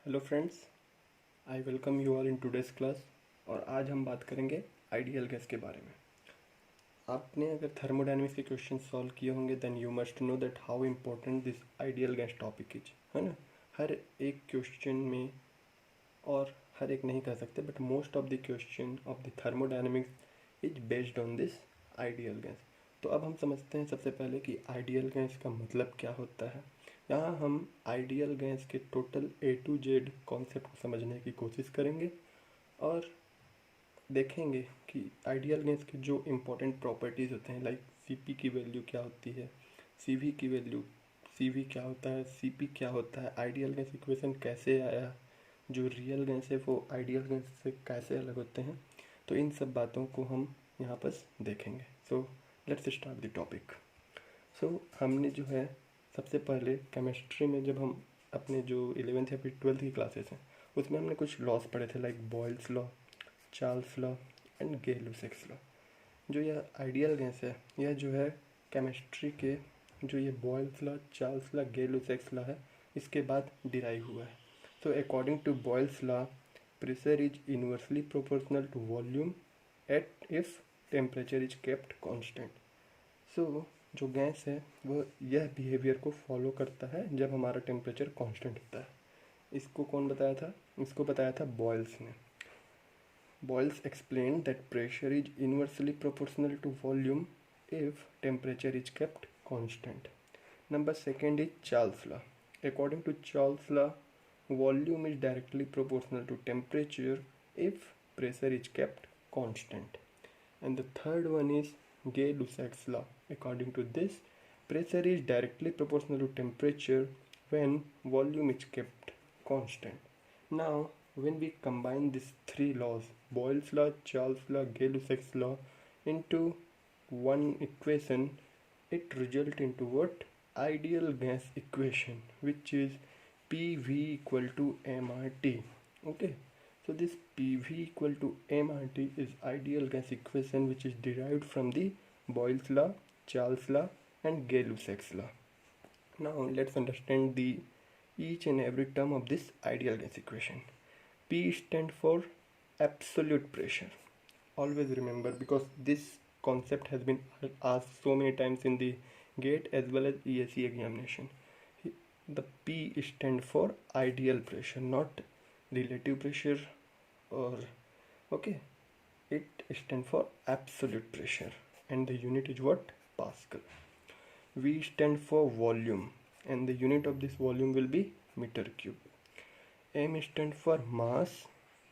Hello friends, I welcome you all in today's class. और आज हम बात करेंगे आइडियल गैस के बारे में। आपने अगर थर्मोडायनेमिक्स के क्वेश्चन सॉल्व किए होंगे then you must know that how important this ideal gas topic is, है ना। हर एक क्वेश्चन में, और हर एक नहीं कह सकते but most of the question of the thermodynamics is based on this ideal gas. तो अब हम समझते हैं सबसे पहले कि आइडियल गैस का मतलब क्या होता है। यहाँ हम आइडियल गैस के total A to Z concept को समझने की कोशिश करेंगे और देखेंगे कि आइडियल गैस के जो इम्पोर्टेंट प्रॉपर्टीज़ होते हैं, लाइक Cp की वैल्यू क्या होती है, Cv की वैल्यू, Cv क्या होता है, Cp क्या होता है, आइडियल गैस इक्वेशन कैसे आया, जो रियल गैस है वो आइडियल गैस से कैसे अलग होते हैं। तो इन सब बातों को हम यहाँ पर देखेंगे। So let's start the topic. हमने जो है सबसे पहले केमिस्ट्री में जब हम अपने जो 11th या फिर 12th की क्लासेस हैं उसमें हमने कुछ लॉस पढ़े थे, like Boyle's law, Charles law and Gay-Lussac's law. जो यह आइडियल गैस है यह जो है केमिस्ट्री के जो ये Boyle's law, Charles law, Gay-Lussac's law है इसके बाद डिराइव हुआ है। तो according to Boyle's law, pressure is inversely proportional to volume at if temperature is kept constant. So जो गैस है वो यह बिहेवियर को फॉलो करता है जब हमारा टेम्परेचर कांस्टेंट होता है। इसको कौन बताया था? इसको बताया था बॉयल्स ने। Boyle's explain that pressure is inversely proportional to volume if temperature is kept constant. Number second is Charles law. According to Charles law, volume is directly proportional to temperature if pressure is kept constant. And the third one is Gay-Lussac's law. According to this, pressure is directly proportional to temperature when volume is kept constant. Now, when we combine these three laws, Boyle's law, Charles' law, Gay-Lussac's law, into one equation, it results into what? Ideal gas equation, which is PV equal to mRT. Okay. So this PV equal to mRT is ideal gas equation which is derived from the Boyle's law, Charles' law and Gay-Lussac's law. Now let's understand the each and every term of this ideal gas equation. P stand for absolute pressure. Always remember, because this concept has been asked so many times in the GATE as well as ESE examination. The P stand for ideal pressure, not relative pressure, or okay, it stands for absolute pressure and the unit is what? Pascal. V stand for volume and the unit of this volume will be meter cube. M stand for mass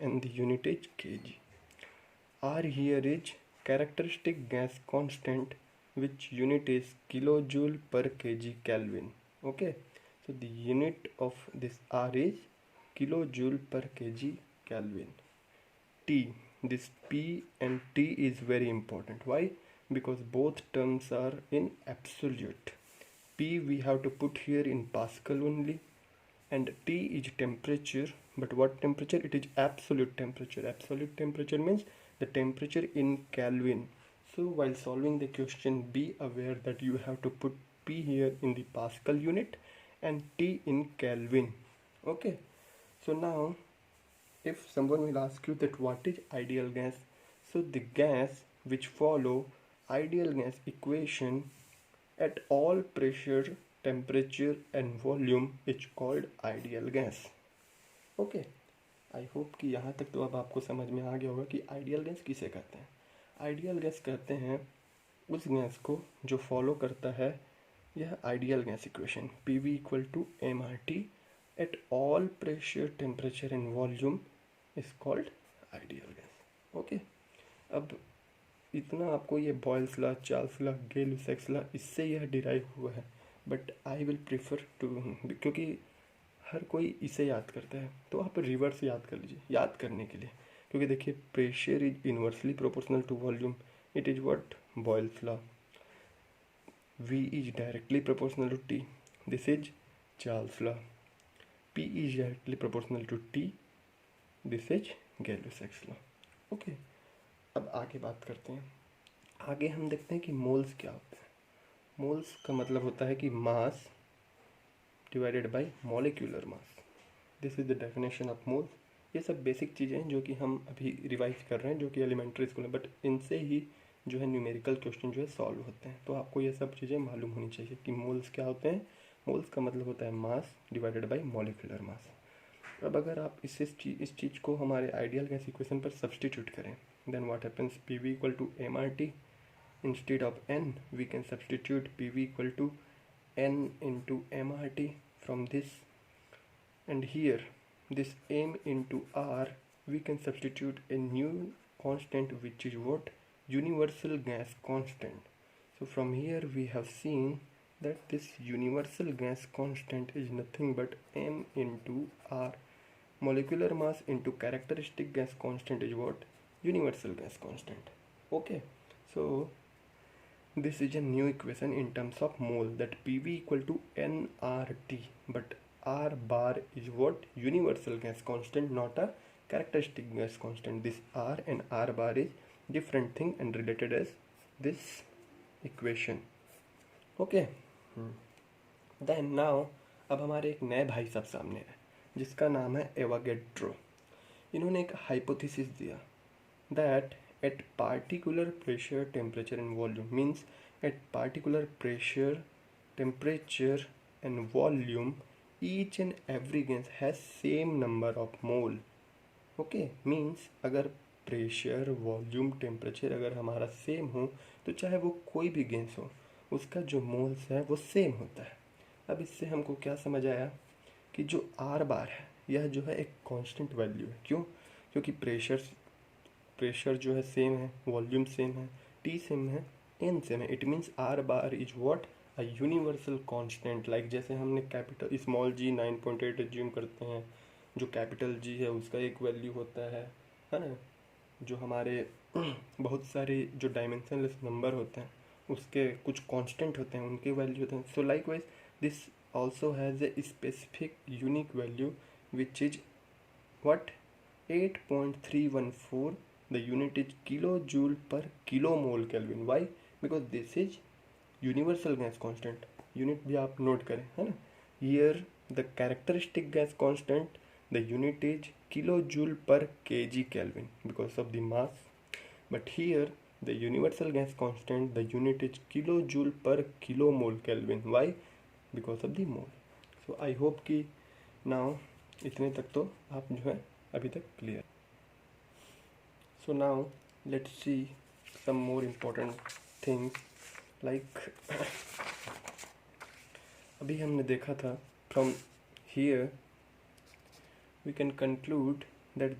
and the unit is kg. R here is characteristic gas constant which unit is kilojoule per kg Kelvin. Okay, so the unit of this R is kilojoule per kg Kelvin. T, this P and T is very important. Why? Because both terms are in absolute. P we have to put here in Pascal only, and T is temperature. But what temperature? It is absolute temperature. Absolute temperature means the temperature in Kelvin. So while solving the question, be aware that you have to put P here in the Pascal unit and T in Kelvin. Okay, so now if someone will ask you that what is ideal gas, so the gas which follow ideal gas equation at all pressure, temperature and volume is called ideal gas. Okay, I hope कि यहाँ तक तो अब आपको समझ में आ गया होगा कि आइडियल गैस किसे कहते हैं। आइडियल गैस कहते हैं उस गैस को जो फॉलो करता है यह ideal gas equation PV equal to mRT at all pressure, temperature and volume is called ideal gas. Okay, अब इतना आपको ये Boyle's law, Charles law, Gay-Lussac's law इससे यह डिराइव हुआ है, but I will prefer to, क्योंकि हर कोई इसे याद करता है तो आप रिवर्स याद कर लीजिए याद करने के लिए। क्योंकि देखिए pressure is inversely proportional to volume, it is what? Boyle's law. V is directly proportional to T, this is Charles law. P is directly proportional to T, this is Gay-Lussac's law. Okay, अब आगे बात करते हैं। आगे हम देखते हैं कि मोल्स क्या होते हैं। मोल्स का मतलब होता है कि मास divided by molecular mass. This is the definition of mole. ये सब बेसिक चीज़ें हैं जो कि हम अभी रिवाइज कर रहे हैं, जो कि एलिमेंट्री स्कूल में, बट इनसे ही जो है न्यूमेरिकल क्वेश्चन जो है सॉल्व होते हैं। तो आपको ये सब चीज़ें मालूम होनी चाहिए कि मोल्स क्या होते हैं। मोल्स का मतलब होता है mass divided by molecular mass. अब अगर आप इस चीज़ को हमारे आइडियल गैस इक्वेशन पर सब्सटीट्यूट करें, then what happens, p v equal to m r t, instead of n we can substitute pv equal to n into mrt from this, and here this m into r we can substitute a new constant, which is what, universal gas constant. So from here we have seen that this universal gas constant is nothing but m into r. Molecular mass into characteristic gas constant is what, universal gas constant. Okay, so this is a new equation in terms of mole, that PV equal to nRT, but R bar is what, universal gas constant, not a characteristic gas constant. This R and R bar is different thing and related as this equation. Okay. Then now अब हमारे एक नए भाई साहब सामने है जिसका नाम है एवागेड्रो। इन्होंने एक हाइपोथेसिस दिया that at particular pressure, temperature and volume, means at particular pressure, temperature and volume, each and every gas has same number of mole. Okay, means अगर प्रेशर, वॉल्यूम, टेम्परेचर अगर हमारा सेम हो तो चाहे वो कोई भी गैस हो उसका जो मोल्स है वो सेम होता है। अब इससे हमको क्या समझ आया कि जो आर बार है यह जो है एक कांस्टेंट वैल्यू है। क्यों? क्योंकि प्रेशर जो है सेम है, वॉल्यूम सेम है, टी सेम है, एन सेम है। It means are bar is what, a universal constant. Like जैसे हमने कैपिटल स्मॉल जी 9.8 एज्यूम करते हैं, जो कैपिटल जी है उसका एक वैल्यू होता है ना। जो हमारे बहुत सारे जो डायमेंशनलेस नंबर होते हैं उसके कुछ कांस्टेंट होते हैं, उनके वैल्यू होते हैं। सो likewise this also has a specific unique value, which is what, 8.314. The unit is kilojoule per kilomole Kelvin. Why? Because this is universal gas constant. Unit भी आप नोट करें, है ना। Here the characteristic gas constant, the unit is kilojoule per kg Kelvin because of the mass. But here the universal gas constant, the unit is kilojoule per kilomole Kelvin. Why? Because of the mole. So I hope कि now इतने तक तो आप जो है अभी तक clear. So now let's see some more important things, like अभी हमने देखा था from here we can conclude that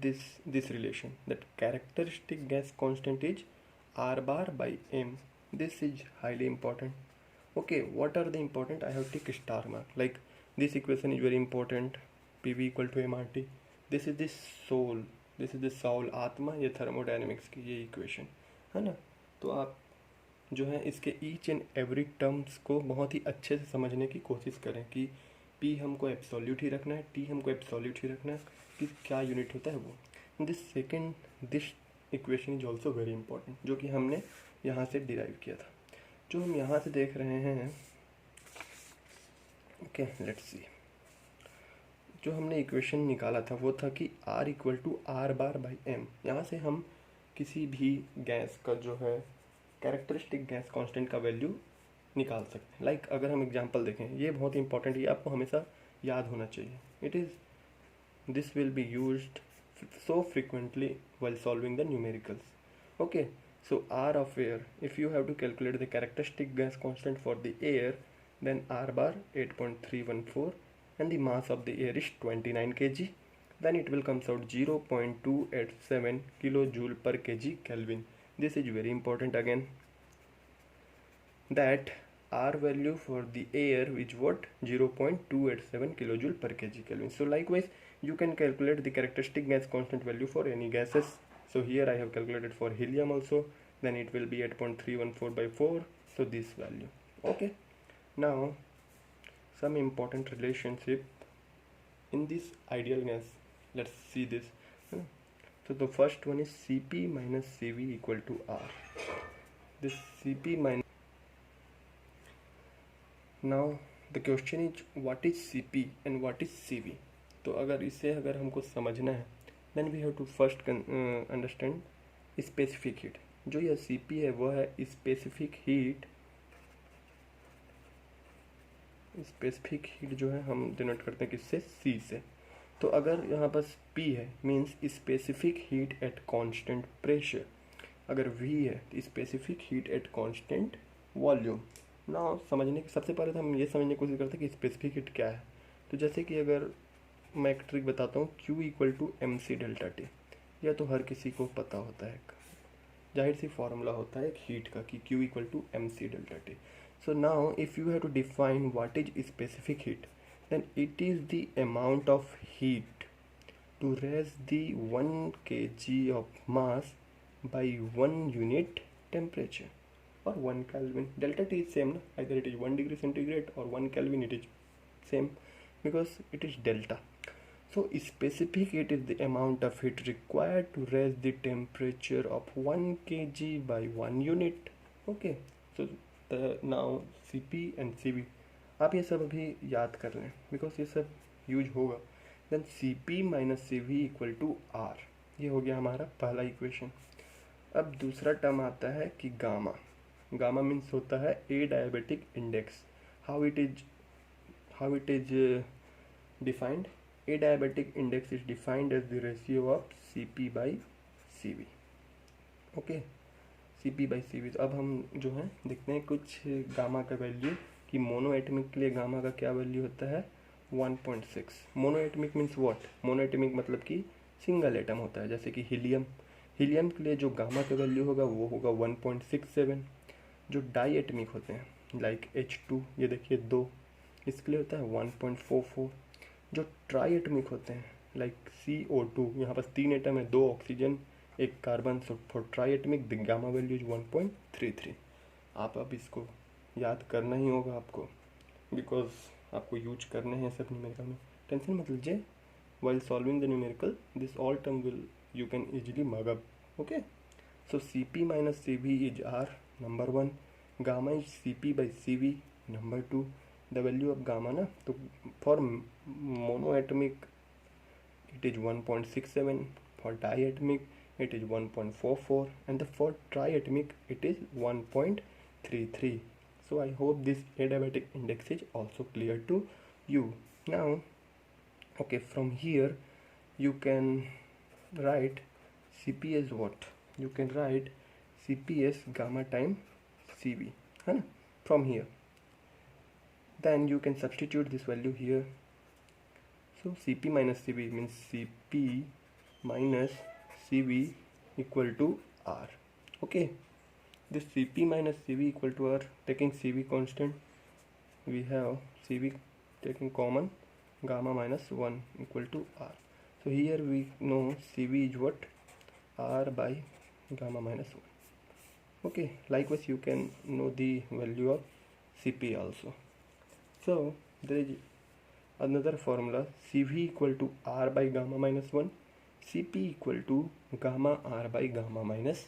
this relation, that characteristic gas constant is r bar by m. This is highly important. Okay, what are the important? I have tick star mark. Like this equation is very important. PV equal to MRT. This is the soul. This is the soul, आत्मा, ये thermodynamics की ये equation है ना। तो आप जो है इसके ईच एंड एवरी टर्म्स को बहुत ही अच्छे से समझने की कोशिश करें कि P हमको एब्सोल्यूट ही रखना है, T हमको एब्सोल्यूट ही रखना है, कि क्या यूनिट होता है वो। This equation is also very important, जो कि हमने यहाँ से डिराइव किया था। जो हम यहाँ से देख रहे हैं, ओके लेट्स सी, जो हमने इक्वेशन निकाला था वो था कि R equal to r bar by m. यहाँ से हम किसी भी गैस का जो है कैरेक्टरिस्टिक गैस कांस्टेंट का वैल्यू निकाल सकते हैं। लाइक अगर हम एग्जांपल देखें, ये बहुत इंपॉर्टेंट, ये आपको हमेशा याद होना चाहिए। It is this will be used so frequently while solving the numericals. Okay, so R of air, if you have to calculate the characteristic gas constant for the air, then R bar 8.314 and the mass of the air is 29 kg, then it will comes out 0.287 kilojoule per kg Kelvin. This is very important again, that R value for the air is what, 0.287 kilojoule per kg Kelvin. So likewise you can calculate the characteristic gas constant value for any gases. So here I have calculated for helium also, then it will be 8.314 by 4, so this value. Okay, now some important relationship in this ideal gas, let's see this. So the first one is Cp minus Cv equal to R. This Cp minus, now the question is what is Cp and what is Cv. तो अगर इसे अगर हमको समझना है then we have to first understand specific heat. जो यह Cp है वह है स्पेसिफिक हीट। स्पेसिफिक हीट जो है हम डिनोट करते हैं किससे, C से। तो अगर यहाँ पर P है means specific heat at constant pressure, अगर V है तो specific heat at constant volume. ना समझने की सबसे पहले तो हम ये समझने की कोशिश करते हैं कि स्पेसिफिक हीट क्या है। तो जैसे कि अगर मैं एक ट्रिक बताता हूँ, Q equal to m c delta t, यह तो हर किसी को पता होता है, जाहिर सी फार्मूला होता है एक हीट का कि Q equal to m c delta t. So now if you have to define what is specific heat then it is the amount of heat to raise the 1 kg of mass by 1 unit temperature or 1 Kelvin. Delta T is same, na? Either it is 1 degree centigrade or 1 Kelvin, it is same because it is delta. So specific heat is the amount of heat required to raise the temperature of 1 kg by 1 unit. Okay, so now Cp and Cv आप ये सब अभी याद कर लें because ये सब use होगा। देन Cp minus Cv equal to R, ये हो गया हमारा पहला इक्वेशन। अब दूसरा टर्म आता है कि गामा। गामा मीन्स होता है adiabatic index. How it is defined, adiabatic index is defined as the ratio of Cp by Cv। Okay, Cp by Cv। तो अब हम जो है देखते हैं कुछ गामा का वैल्यू कि मोनो एटमिक के लिए गामा का क्या वैल्यू होता है 1.6। Mono atomic means what, mono atomic मतलब कि सिंगल एटम होता है, जैसे कि हीलियम। हीलियम के लिए जो गामा का वैल्यू होगा वो होगा 1.67। जो डाई एटमिक होते हैं लाइक H2, ये देखिए 2, इसके लिए होता है 1.44। जो ट्राई एटमिक होते हैं लाइक CO2, यहाँ पास 3 एटम है, 2 oxygen 1 carbon, so for try atomic the gamma value is 1.33। आप अब इसको याद करना ही होगा आपको बिकॉज आपको यूज करने हैं सब न्यूमेरिकल में। टेंशन मत लीजिए, while solving the numerical this all term will you can easily mug up. Okay, so Cp minus Cv is R, number 1. Gamma is Cp by Cv, number 2. The value of gamma na, तो for monoatomic it is 1.67, for diatomic it is 1.44 and for triatomic it is 1.33. So I hope this adiabatic index is also clear to you. Now okay, from here you can write Cp as what, you can write Cp as gamma times Cv, है ना, from here. Then you can substitute this value here. So Cp minus Cv means Cp minus Cv equal to R. Okay, this Cp minus Cv equal to R, taking Cv constant, we have Cv taking common, gamma minus 1 equal to R. So here we know Cv is what, R by gamma minus 1. Okay, likewise you can know the value of Cp also. So there is another formula, Cv equal to R by gamma minus 1, Cp equal to gamma R by gamma minus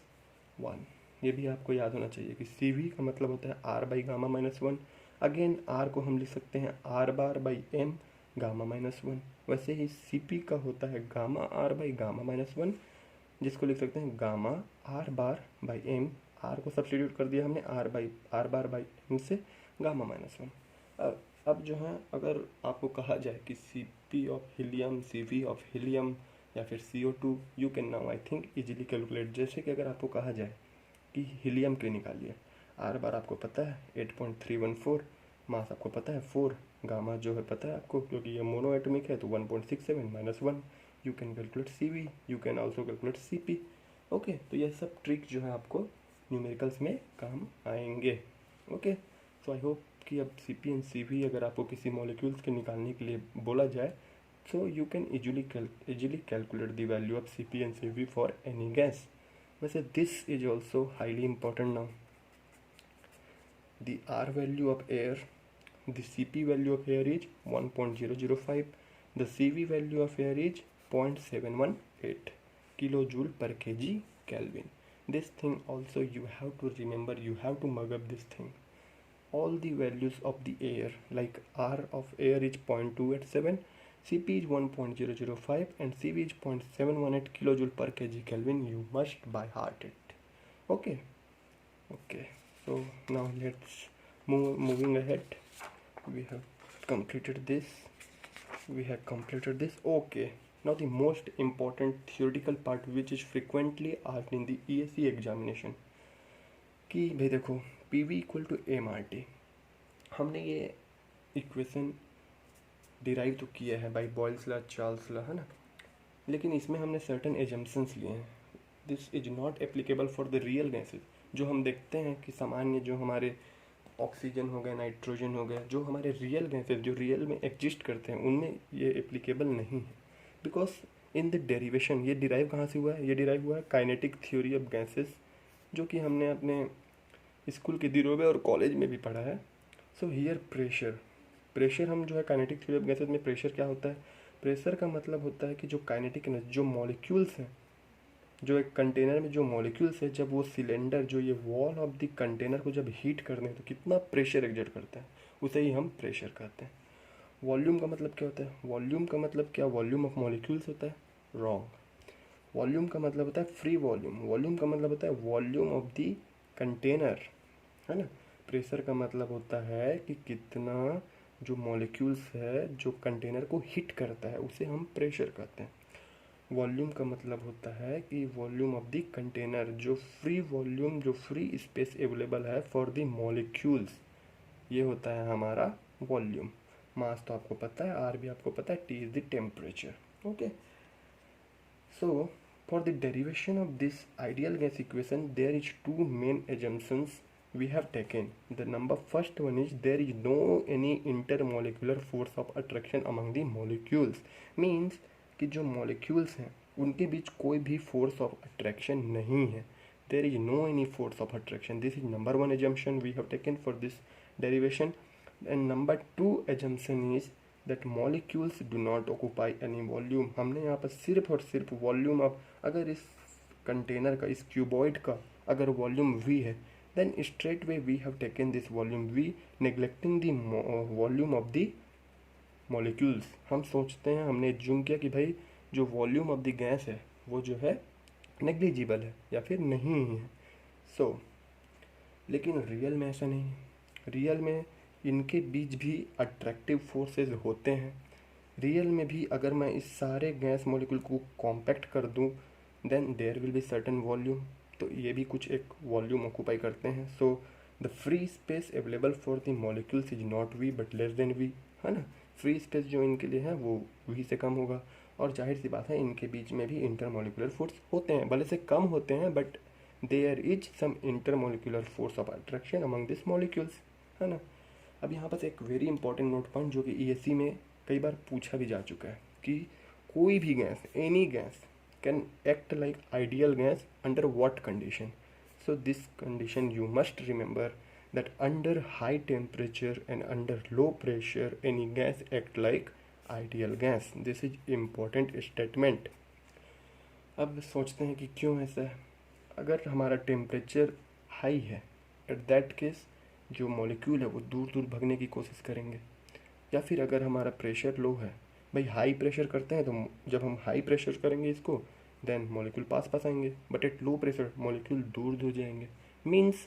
1। ये भी आपको याद होना चाहिए कि Cv का मतलब होता है R by gamma minus 1। Again R को हम लिख सकते हैं R bar by M gamma minus 1। वैसे ही Cp का होता है gamma R by gamma minus 1, जिसको लिख सकते हैं gamma R bar by M। R को सब्स्टिट्यूट कर दिया हमने R बार बाई M से गामा माइनस 1। अब जो है अगर आपको कहा जाए कि Cp of helium, Cv of helium या फिर CO2, you can now I think easily calculate. जैसे कि अगर आपको कहा जाए कि हीलियम के निकालिए, R बार आपको पता है 8.314, मास आपको पता है 4, गामा जो है पता है आपको क्योंकि ये मोनो एटमिक है तो 1.67 minus 1, you can calculate Cv, you can also calculate Cp। Okay, तो ये सब ट्रिक जो है आपको न्यूमेरिकल्स में काम आएंगे। ओके, सो आई होप कि अब Cp एंड Cv अगर आपको किसी मॉलिक्यूल्स के निकालने के लिए बोला जाए so you can easily calculate the value of Cp and Cv for any gas. वैसे this is also highly important now. The R value of air, the Cp value of air is 1.005, the Cv value of air is 0.718 kilojoule per kg Kelvin. This thing also you have to remember, you have to mug up this thing. All the values of the air, like R of air is 0.287, Cp is 1.005 and Cv is 0.718 kilojoule per kg Kelvin. You must by heart it. Okay. So now let's moving ahead. We have completed this. Okay. Now the most important theoretical part which is frequently asked in the ESE examination कि भाई देखो PV equal to MRT, हमने ये equation derive तो किया है by boils law, Charles law, है ना, लेकिन इसमें हमने सर्टन एजम्पशंस लिए हैं. This is not applicable for the real gases. जो हम देखते हैं कि सामान्य जो हमारे ऑक्सीजन हो गया, नाइट्रोजन हो गया, जो हमारे रियल गैसेज जो रियल में एग्जिस्ट करते हैं उनमें ये एप्लीकेबल नहीं है. बिकॉज इन द डेरिवेशन, ये डिराइव कहाँ से हुआ है? ये डिराइव हुआ है काइनेटिक थ्योरी ऑफ गैसेस, जो कि हमने अपने स्कूल के दिनों में और कॉलेज में भी पढ़ा है. सो हियर प्रेशर हम जो है काइनेटिक थ्योरी ऑफ गैसेस में प्रेशर क्या होता है? प्रेशर का मतलब होता है कि जो काइनेटिक एनर्जी, जो मॉलिक्यूल्स हैं, जो एक कंटेनर में जो मॉलिक्यूल्स है, जब वो सिलेंडर जो ये वॉल ऑफ द कंटेनर को जब हीट करते हैं तो कितना प्रेशर एक्सर्ट करते हैं, उसे ही हम प्रेशर कहते हैं. वॉल्यूम का मतलब क्या होता है? वॉल्यूम का मतलब क्या वॉल्यूम ऑफ मॉलिक्यूल्स होता है? रॉन्ग. वॉल्यूम का मतलब होता है फ्री वॉल्यूम. वॉल्यूम का मतलब होता है वॉल्यूम ऑफ द कंटेनर, है ना. प्रेशर का मतलब होता है कि कितना जो मॉलिक्यूल्स है जो कंटेनर को हिट करता है उसे हम प्रेशर कहते हैं. वॉल्यूम का मतलब होता है कि वॉल्यूम ऑफ द कंटेनर, जो फ्री वॉल्यूम, जो फ्री स्पेस अवेलेबल है फॉर द मॉलिक्यूल्स, ये होता है हमारा वॉल्यूम. मास तो आपको पता है, आर भी आपको पता है, t is the temperature. Okay. So for the derivation of this ideal gas equation there is two main assumptions we have taken. The number first one is there is no any intermolecular force of attraction among the molecules. Means कि जो molecules हैं उनके बीच कोई भी force of attraction नहीं है. There is no any force of attraction. This is number one assumption we have taken for this derivation. And number two assumption is that molecules do not occupy any volume. हमने यहाँ पर सिर्फ और सिर्फ volume of, अगर इस container का, इस क्यूबॉइड का अगर वॉल्यूम V है, then straightway we have taken this volume V, neglecting the volume of the molecules. हम सोचते हैं, हमने एज्यूम किया कि भाई जो वॉल्यूम ऑफ द गैस है वो जो है नेग्लिजिबल है या फिर नहीं है. सो लेकिन रियल में ऐसा नहीं है. रियल में इनके बीच भी अट्रैक्टिव फोर्सेस होते हैं. रियल में भी अगर मैं इस सारे गैस मॉलिक्यूल को कॉम्पैक्ट कर दूं then there will be certain volume, तो ये भी कुछ एक वॉल्यूम ऑक्यूपाई करते हैं. So the free space available for the molecules is not v but less than v, है ना. फ्री स्पेस जो इनके लिए है वो वी से कम होगा. और जाहिर सी बात है इनके बीच में भी इंटरमोलिकुलर फोर्स होते हैं, भले से कम होते हैं but there is some intermolecular force of attraction among this molecules, है ना. अब यहाँ पर एक वेरी इंपॉर्टेंट नोट पॉइंट जो कि ESE में कई बार पूछा भी जा चुका है कि कोई भी gas, any gas can act like ideal gas under what condition? So this condition you must remember that under high temperature and under low pressure any gas act like ideal gas. This is important statement. अब सोचते हैं कि क्यों ऐसा है. अगर हमारा temperature high है, एट दैट केस जो मॉलिक्यूल है वो दूर दूर भागने की कोशिश करेंगे. या फिर अगर हमारा प्रेशर लो है, भाई हाई प्रेशर करते हैं तो जब हम हाई प्रेशर करेंगे इसको देन मॉलिक्यूल पास आएंगे, but at low pressure molecule दूर दूर जाएंगे. मीन्स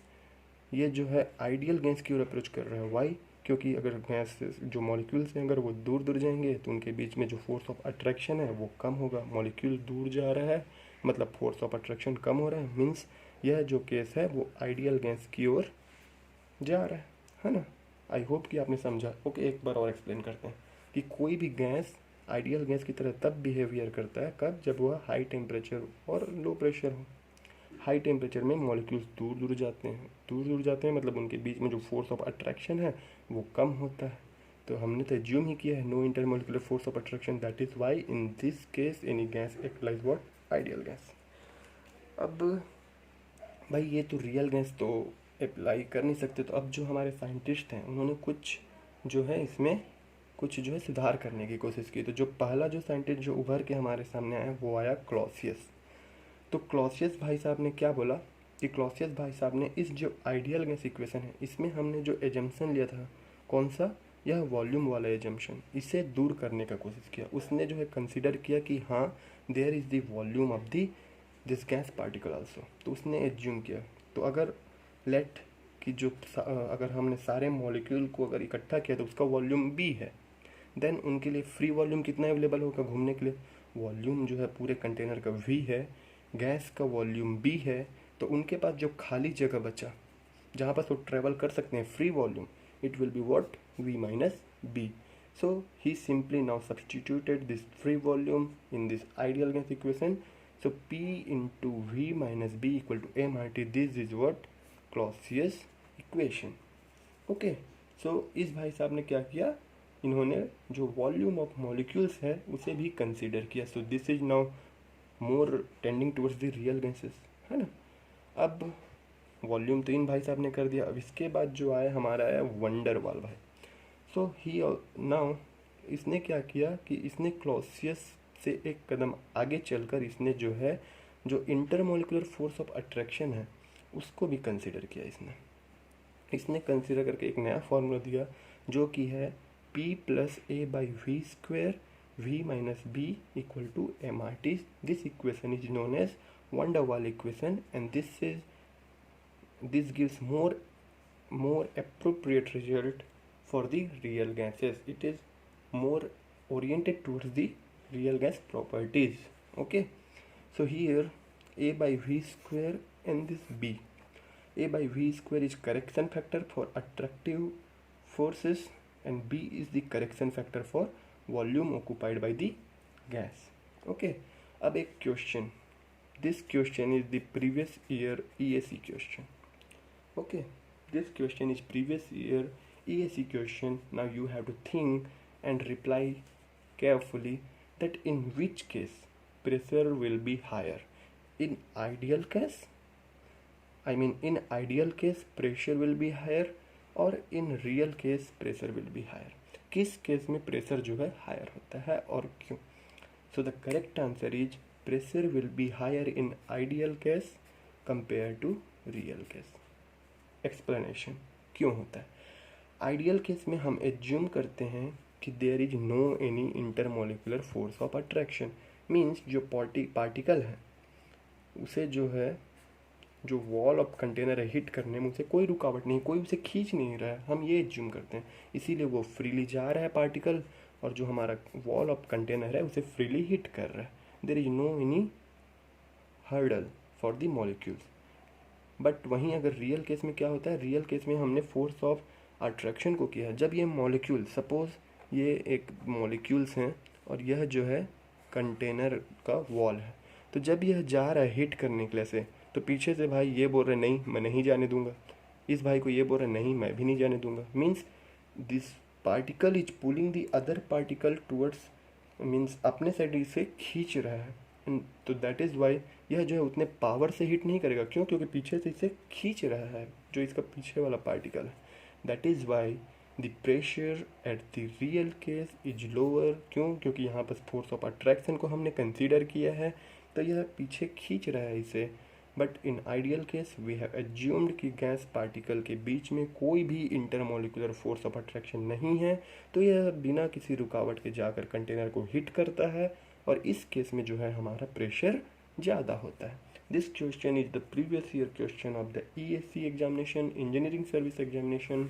ये जो है आइडियल गैस की ओर अप्रोच कर रहे हैं. वाई? क्योंकि अगर गैस जो मॉलिक्यूल्स हैं अगर वो दूर दूर जाएंगे तो उनके बीच में जो फोर्स ऑफ अट्रैक्शन है वो कम होगा. मॉलिक्यूल दूर जा रहा है मतलब फोर्स ऑफ अट्रैक्शन कम हो रहा है. मीन्स यह जो केस है वो आइडियल गैस की ओर जा रहा है ना. आई होप कि आपने समझा. ओके, एक बार और एक्सप्लेन करते हैं कि कोई भी गैस आइडियल गैस की तरह तब बिहेवियर करता है कब? जब वह हाई टेम्परेचर और लो प्रेशर हो. हाई टेम्परेचर में मॉलिक्यूल्स दूर दूर जाते हैं मतलब उनके बीच में जो फोर्स ऑफ अट्रैक्शन है वो कम होता है. तो हमने तो एज्यूम ही किया है no intermolecular force of attraction. That is why in this case any gas act like what? Ideal gas. अब भाई ये तो रियल गैस तो अप्लाई कर नहीं सकते, तो अब जो हमारे साइंटिस्ट हैं उन्होंने कुछ जो है इसमें कुछ जो है सुधार करने की कोशिश की. तो जो पहला जो साइंटिस्ट जो उभर के हमारे सामने आया वो आया क्लॉसियस. तो क्लॉसियस भाई साहब ने क्या बोला कि क्लॉसियस भाई साहब ने इस जो आइडियल गैस इक्वेशन है इसमें हमने जो एजम्पशन लिया था कौन सा? यह वॉल्यूम वाला एजम्पशन, इसे दूर करने का कोशिश किया। उसने जो है कंसिडर किया कि हाँ there is the volume of the this gas particle also, तो उसने एज्यूम किया। तो अगर लेट कि जो अगर हमने सारे मॉलिक्यूल को अगर इकट्ठा किया तो उसका वॉल्यूम बी है, देन उनके लिए फ्री वॉल्यूम कितना अवेलेबल होगा घूमने के लिए, वॉल्यूम जो है पूरे कंटेनर का वी है, गैस का वॉल्यूम बी है, तो उनके पास जो खाली जगह बचा जहाँ पास वो ट्रेवल कर सकते हैं free volume, it will be what, v minus b. So he simply now substituted this free volume in this ideal gas equation. So p into v minus b equal to mRT. This is what Clausius equation. Okay. So इस भाई साहब ने क्या किया, इन्होंने जो volume of molecules है उसे भी कंसिडर किया. So this is now more tending towards the real gases, है ना. अब वॉल्यूम तो इन भाई साहब ने कर दिया. अब इसके बाद जो आया हमारा आया वंडरवाल भाई. सो ही नाउ इसने क्या किया कि इसने क्लॉसियस से एक कदम आगे चलकर इसने जो है जो इंटरमोलिकुलर फोर्स ऑफ अट्रैक्शन है उसको भी कंसिडर किया. इसने कंसिडर करके एक नया फार्मूला दिया जो कि है P plus a by v square v minus b equal to m r t. This equation is known as van der Waals equation and this gives more appropriate result for the real gases. It is more oriented towards the real gas properties. Okay, so here a by v square and this b, a by v square is correction factor for attractive forces and b is the correction factor for volume occupied by the gas. Okay, अब एक question, this question is the previous year ESE question. Okay, this question is previous year ESE question. Now you have to think and reply carefully that in which case pressure will be higher. In ideal case, in ideal case pressure will be higher और in real case pressure will be higher. किस case में pressure जो है higher होता है और क्यों? So the correct answer is pressure will be higher in ideal case compared to real case. Explanation क्यों होता है. आइडियल केस में हम एज्यूम करते हैं कि there is no any intermolecular force of attraction. Means जो पार्टिकल है उसे जो है जो वॉल ऑफ कंटेनर है हिट करने में उसे कोई रुकावट नहीं, कोई उसे खींच नहीं रहा है, हम ये एज्यूम करते हैं. इसीलिए वो फ्रीली जा रहा है पार्टिकल और जो हमारा वॉल ऑफ कंटेनर है उसे फ्रीली हिट कर रहा है. There is no any hurdle for the molecules. But वहीं अगर रियल केस में क्या होता है, रियल केस में हमने फोर्स ऑफ अट्रैक्शन को किया. जब ये मॉलिक्यूल, सपोज ये एक मॉलिक्यूल्स हैं और यह जो है कंटेनर का वॉल है, तो जब यह जा रहा है हिट करने के लिए से, तो पीछे से भाई ये बोल रहे नहीं मैं नहीं जाने दूंगा, इस भाई को ये बोल रहे नहीं मैं भी नहीं जाने दूंगा. Means this particle is pulling the other particle towards, means अपने साइड इसे खींच रहा है. तो दैट इज़ वाई यह जो है उतने पावर से हिट नहीं करेगा. क्यों? क्योंकि पीछे से इसे खींच रहा है जो इसका पीछे वाला पार्टिकल है. That is why the pressure at the real case is lower. क्यों? क्योंकि यहाँ पर फोर्स ऑफ अट्रैक्शन को हमने कंसीडर किया है तो यह पीछे खींच रहा है इसे. But in ideal case we have assumed कि गैस पार्टिकल के बीच में कोई भी इंटरमोलिकुलर फोर्स ऑफ अट्रैक्शन नहीं है, तो यह बिना किसी रुकावट के जाकर कंटेनर को हिट करता है और इस केस में जो है हमारा प्रेशर ज़्यादा होता है. This question is the previous year question of the ESE examination, engineering service examination.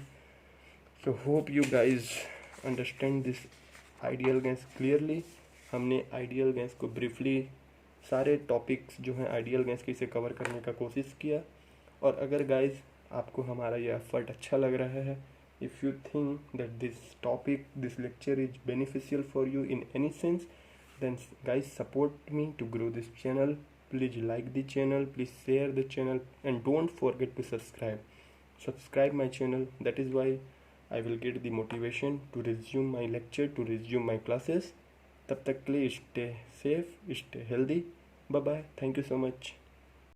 So hope you guys understand this ideal gas clearly. हमने आइडियल गैस को ब्रीफली सारे टॉपिक्स जो हैं आइडियल गैस के इसे कवर करने का कोशिश किया. और अगर गाइज आपको हमारा ये एफर्ट अच्छा लग रहा है, if you think that this topic, this lecture is beneficial for you in any sense, then guys support me to grow this channel. Please like the channel, please share the channel and don't forget to subscribe my channel. That is why I will get the motivation to resume my lecture, to resume my classes. तब तक के लिए stay safe, stay healthy. Bye bye. Thank you so much.